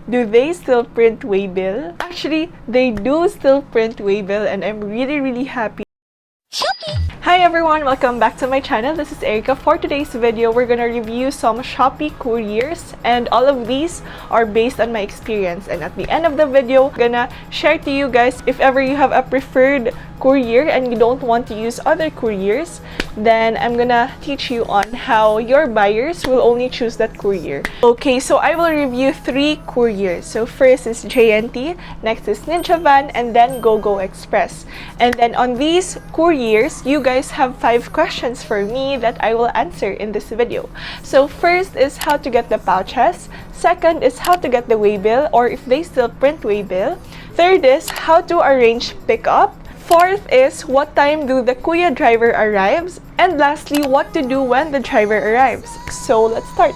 Do they still print waybill? Actually, they do still print waybill, and I'm really happy. Shopee! Hi everyone! Welcome back to my channel. This is Ericka. For today's video, we're gonna review some Shopee couriers, and all of these are based on my experience. And at the end of the video, I'm gonna share to you guys if ever you have a preferred courier and you don't want to use other couriers, then I'm gonna teach you on how your buyers will only choose that courier. Okay, so I will review 3 couriers. So first is JNT, next is Ninjavan, and then Gogo Express. And then on these couriers, you guys have 5 questions for me that I will answer in this video. So first is how to get the pouches. Second is how to get the waybill, or if they still print waybill. Third is how to arrange pickup. Fourth is what time do the kuya driver arrives, and lastly what to do when the driver arrives. So let's start.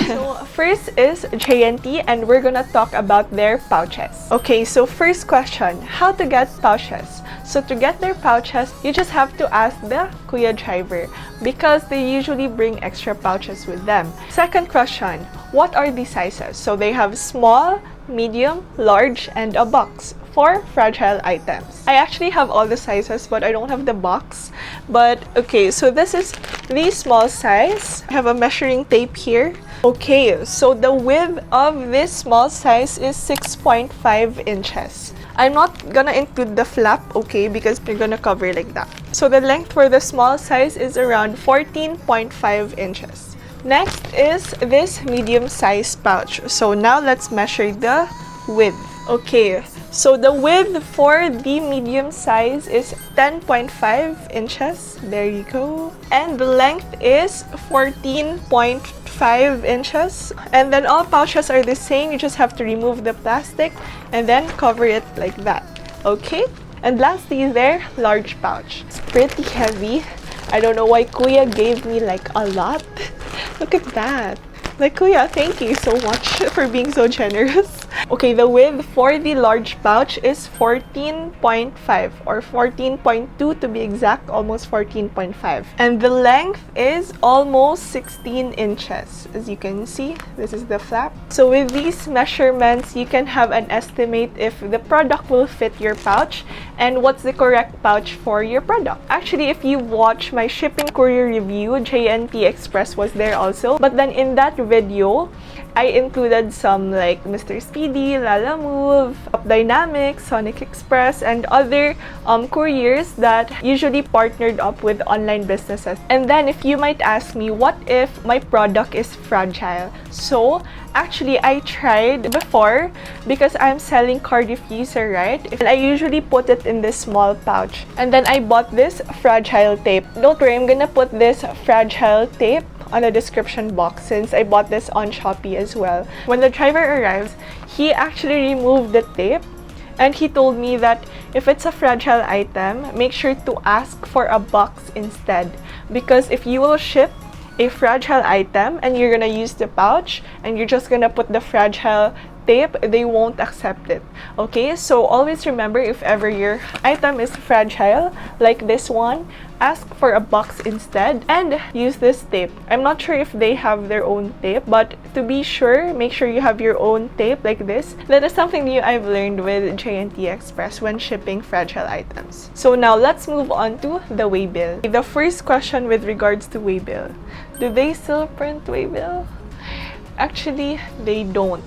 So first is JNT, and we're gonna talk about their pouches. Okay, so first question, how to get pouches. So to get their pouches, you just have to ask the kuya driver because they usually bring extra pouches with them. Second question, what are the sizes? So they have small, medium, large, and a box for fragile items. I actually have all the sizes, but I don't have the box. But okay, so this is the small size. I have a measuring tape here. Okay, so the width of this small size is 6.5 inches. I'm not gonna include the flap, okay, because they're gonna cover like that. So the length for the small size is around 14.5 inches. Next is this medium size pouch. So now let's measure the width. Okay, so the width for the medium size is 10.5 inches. There you go. And the length is 14.5 inches. And then all pouches are the same. You just have to remove the plastic and then cover it like that. Okay? And lastly, their large pouch. It's pretty heavy. I don't know why Kuya gave me like a lot. Look at that. Like, Kuya, thank you so much for being so generous. Okay, the width for the large pouch is 14.5 or 14.2 to be exact, almost 14.5. And the length is almost 16 inches. As you can see, this is the flap. So with these measurements, you can have an estimate if the product will fit your pouch and what's the correct pouch for your product. Actually, if you watch my shipping courier review, JNT Express was there also. But then in that video, I included some like Mr. Speedy, Lala Move, Up Dynamics, Sonic Express, and other couriers that usually partnered up with online businesses. And then if you might ask me, what if my product is fragile? So actually, I tried before because I'm selling card diffuser, right? And I usually put it in this small pouch. And then I bought this fragile tape. Don't worry, I'm gonna put this fragile tape on the description box since I bought this on Shopee as well. When the driver arrives, he actually removed the tape and he told me that if it's a fragile item, make sure to ask for a box instead, because if you will ship a fragile item and you're gonna use the pouch and you're just gonna put the fragile tape, they won't accept it. Okay, so always remember, if ever your item is fragile like this one, ask for a box instead and use this tape. I'm not sure if they have their own tape, but to be sure, make sure you have your own tape like this. That is something new I've learned with JNT Express when shipping fragile items. So now let's move on to the waybill. The first question with regards to waybill. Do they still print waybill? Actually, they don't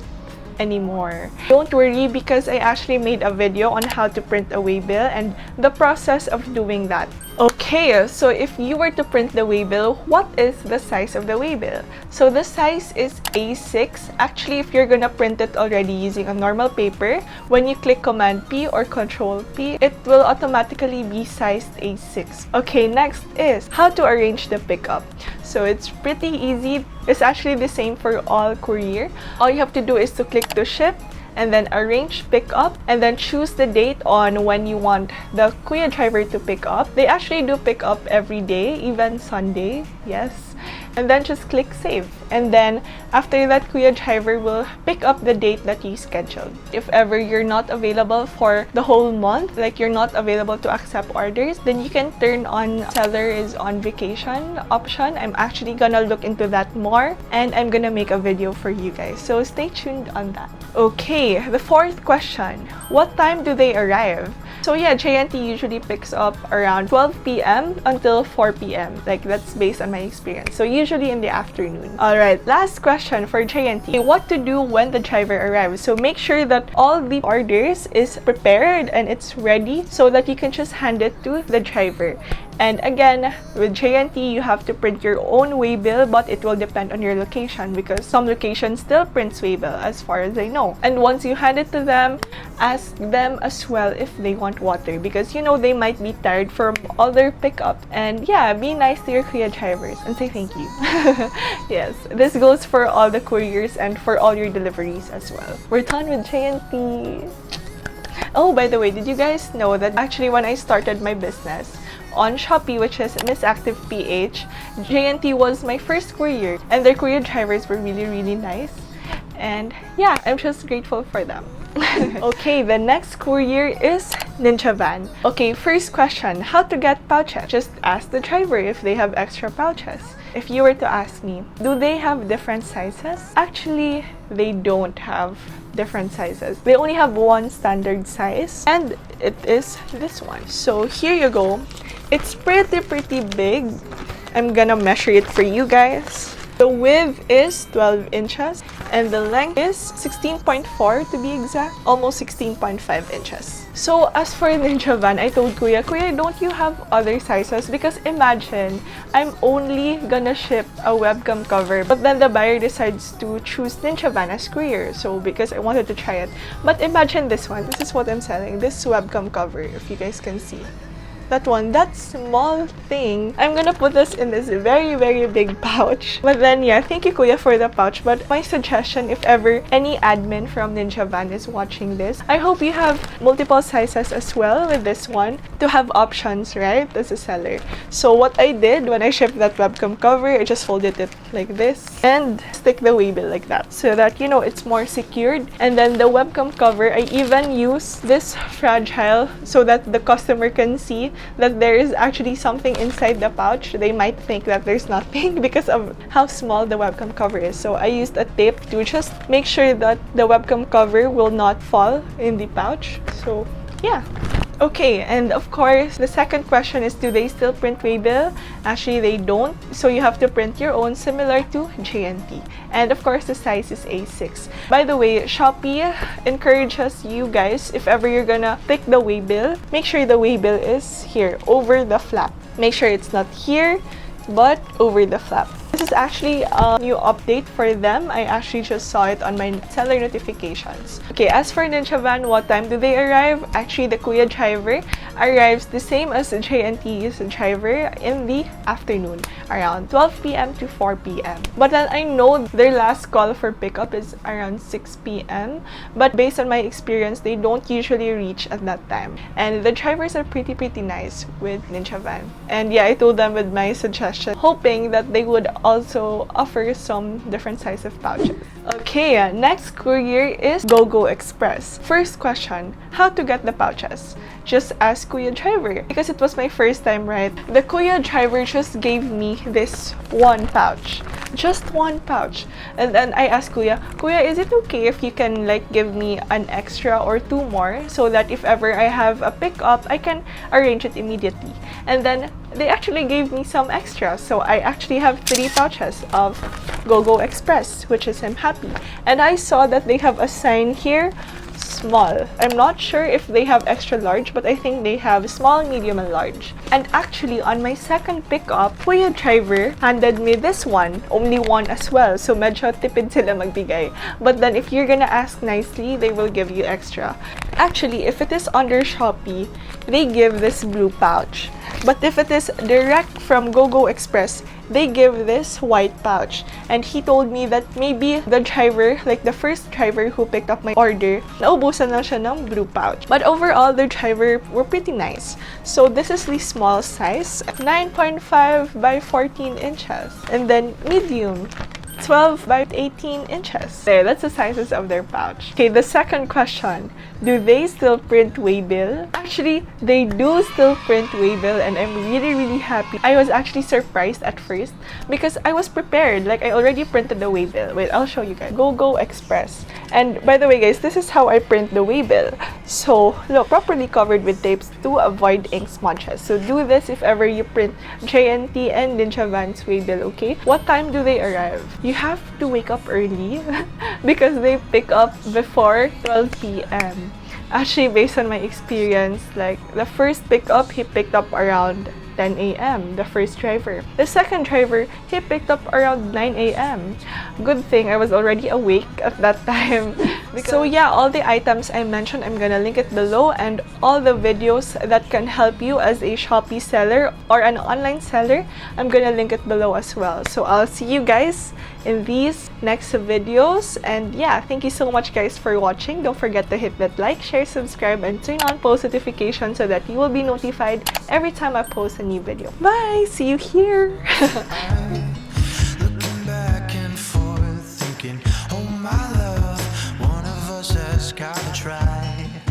anymore. Don't worry, because I actually made a video on how to print a waybill and the process of doing that. Okay, so if you were to print the waybill, what is the size of the waybill? So the size is A6. Actually, if you're gonna print it already using a normal paper, when you click Command P or Control P, it will automatically be sized A6. Okay, next is how to arrange the pickup. So it's pretty easy. It's actually the same for all courier. All you have to do is to click to ship and then arrange pickup and then choose the date on when you want the kuya driver to pick up. They actually do pick up every day, even Sunday, yes. and then just click save. And then after that, Kuya Driver will pick up the date that you scheduled. If ever you're not available for the whole month, like you're not available to accept orders, then you can turn on seller is on vacation option. I'm actually gonna look into that more, and I'm gonna make a video for you guys, so stay tuned on that. Okay, the fourth question, what time do they arrive? So yeah, JNT usually picks up around 12 p.m. until 4 p.m. Like that's based on my experience. So usually in the afternoon. Alright, last question for JNT. What to do when the driver arrives? So make sure that all the orders is prepared and it's ready so that you can just hand it to the driver. And again, with JNT, you have to print your own waybill, but it will depend on your location because some locations still print waybill as far as I know. And once you hand it to them, ask them as well if they want water because you know they might be tired from all their pickup. And yeah, be nice to your Kuya drivers and say thank you. Yes, this goes for all the couriers and for all your deliveries as well. We're done with JNT. Oh, by the way, did you guys know that actually when I started my business on Shopee, which is Miss Active PH, JNT was my first courier and their courier drivers were really nice. And yeah, I'm just grateful for them. Okay, the next courier is Ninjavan. Okay, first question, how to get pouches? Just ask the driver if they have extra pouches. If you were to ask me, do they have different sizes? Actually, they don't have different sizes. They only have one standard size, and it is this one. So here you go. It's pretty big. I'm gonna measure it for you guys. The width is 12 inches and the length is 16.4 to be exact, almost 16.5 inches. So as for Ninjavan, I told Kuya, don't you have other sizes? Because imagine, I'm only gonna ship a webcam cover, but then the buyer decides to choose Ninjavan as courier. So because I wanted to try it. But imagine this one. This is what I'm selling. This webcam cover, if you guys can see. That one, that small thing, I'm gonna put this in this very big pouch. But then yeah, thank you Kuya for the pouch. But my suggestion, if ever any admin from Ninjavan is watching this, I hope you have multiple sizes as well with this one to have options, right, as a seller. So what I did when I shipped that webcam cover, I just folded it like this and stick the waybill like that so that, you know, it's more secured. And then the webcam cover, I even use this fragile so that the customer can see that there is actually something inside the pouch. They might think that there's nothing because of how small the webcam cover is. So I used a tape to just make sure that the webcam cover will not fall in the pouch. So yeah. Okay, and of course, the second question is, do they still print waybill? Actually, they don't. So you have to print your own, similar to JNT. And of course, the size is A6. By the way, Shopee encourages you guys, if ever you're gonna pick the waybill, make sure the waybill is here, over the flap. Make sure it's not here, but over the flap. This is actually a new update for them. I actually just saw it on my seller notifications. Okay, as for Ninjavan, what time do they arrive? Actually, the Kuya driver arrives the same as the JNT's driver in the afternoon, around 12 p.m. to 4 p.m. But then I know their last call for pickup is around 6 p.m. But based on my experience, they don't usually reach at that time. And the drivers are pretty nice with Ninjavan. And yeah, I told them with my suggestion, hoping that they would also offer some different size of pouches. Okay, next courier is Gogo Express. First question, how to get the pouches? Just ask Kuya driver because it was my first time, right? The Kuya driver just gave me this one pouch. Just one pouch. And then I asked Kuya, is it okay if you can like give me an extra or two more so that if ever I have a pickup, I can arrange it immediately? And then they actually gave me some extra. So I actually have 3 pouches of Gogo Express, which is I'm happy. And I saw that they have a sign here, small. I'm not sure if they have extra large, but I think they have small, medium, and large. And actually, on my second pickup, Kuya driver handed me this one, only one as well. So medyo tipid sila magbigay. But then if you're gonna ask nicely, they will give you extra. Actually, if it is under Shopee, they give this blue pouch. But if it is direct from Gogo Express, they give this white pouch. And he told me that maybe the driver, like the first driver who picked up my order, naubusan lang siya ng blue pouch. But overall, the driver were pretty nice. So this is the small size, 9.5 by 14 inches. And then medium, 12 by 18 inches. There, that's the sizes of their pouch. Okay, the second question. Do they still print waybill? Actually, they do still print waybill, and I'm really happy. I was actually surprised at first because I was prepared. Like, I already printed the waybill. Wait, I'll show you guys. Gogo Express. And by the way, guys, this is how I print the waybill. So, look, properly covered with tapes to avoid ink smudges. So do this if ever you print JNT and Ninjavan's waybill, okay? What time do they arrive? You have to wake up early because they pick up before 12 p.m. Actually, based on my experience, like the first pickup, he picked up around 10 a.m. the first driver. The second driver, he picked up around 9 a.m. Good thing I was already awake at that time. So yeah, all the items I mentioned, I'm gonna link it below, and all the videos that can help you as a Shopee seller or an online seller, I'm gonna link it below as well. So I'll see you guys in these next videos. And yeah, thank you so much guys for watching. Don't forget to hit that like, share, subscribe, and turn on post notifications so that you will be notified every time I post a new video. Bye! See you here! Looking back and forth, thinking, oh my love, one of us has gotta try.